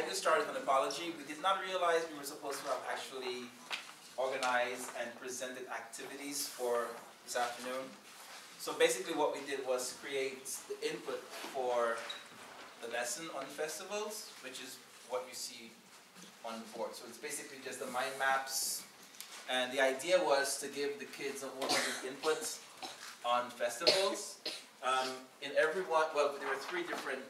get started with an apology. We did not realize we were supposed to have actually organized and presented activities for this afternoon. So basically what we did was create the input for the lesson on festivals, which is what you see on the board. So it's basically just the mind maps. And the idea was to give the kids a whole bunch of input on festivals. In every one, well, there were 3 different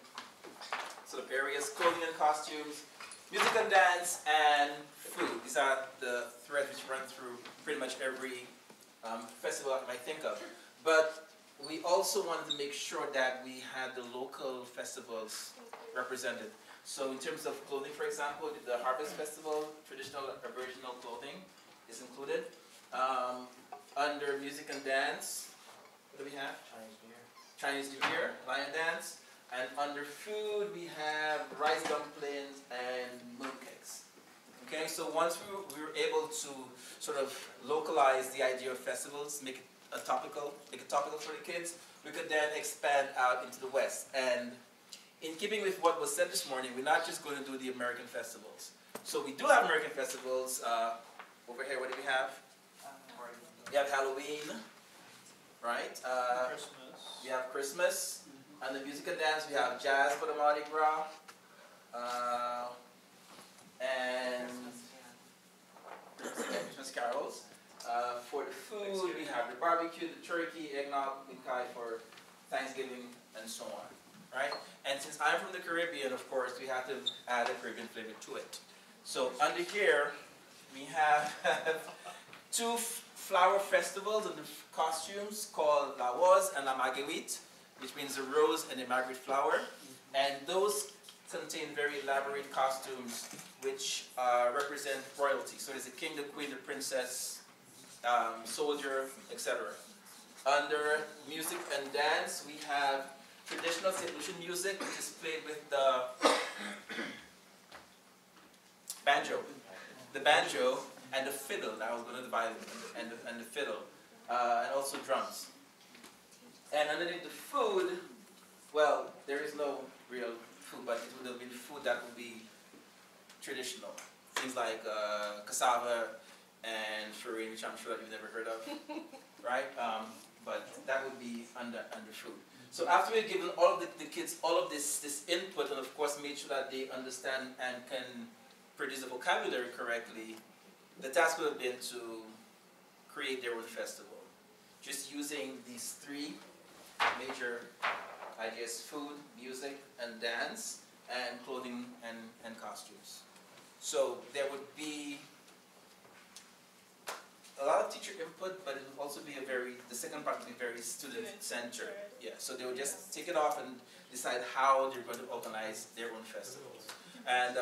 sort of areas: clothing and costumes, music and dance, and food. These are the threads which run through pretty much every festival I might think of. But we also wanted to make sure that we had the local festivals represented. So in terms of clothing, for example, the Harvest Festival, traditional Aboriginal clothing is included. Under music and dance, what do we have? Chinese New Year, Lion Dance. And under food, we have rice dumplings and mooncakes. Okay, so once we were able to sort of localize the idea of festivals, make it topical for the kids, we could then expand out into the West. And in keeping with what was said this morning, we're not just going to do the American festivals. So we do have American festivals. Over here, what do we have? We have Halloween, right? Christmas. We have Christmas. And the music and dance, we have jazz for the Mardi Gras. And Christmas carols. For the food, we have the barbecue, the turkey, eggnog, minkai for Thanksgiving, and so on. Right? And since I'm from the Caribbean, of course, we have to add a Caribbean flavor to it. So under here, we have 2 flower festivals and the costumes called La Rose and La Marguerite, which means the rose and the marguerite flower. And those contain very elaborate costumes which represent royalty. So there's the king, the queen, the princess, soldier, etc. Under music and dance, we have traditional St. Lucian music, which is played with the banjo. The banjo and the fiddle, that was one of the violin, and the fiddle, and also drums. And underneath the food, well, there is no real food, but it would have been food that would be traditional. Things like cassava and farine, which I'm sure that you've never heard of, right? But that would be under food. So after we've given all of the kids all of this input, and of course made sure that they understand and can produce the vocabulary correctly, the task would have been to create their own festival. Just using these 3 major ideas: food, music, and dance, and clothing and costumes. So there would be a lot of teacher input, but it would also be the second part would be very student-centered. Yeah, so they would just take it off and decide how they're going to organize their own festivals. And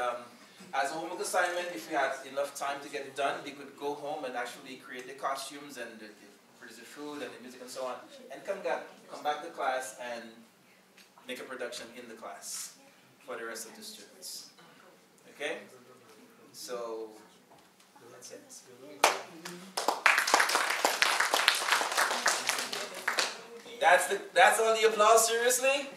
as a homework assignment, if we had enough time to get it done, they could go home and actually create the costumes and produce the food and the music and so on, and come back to class and make a production in the class for the rest of the students. Okay? So that's it. That's all the applause, seriously?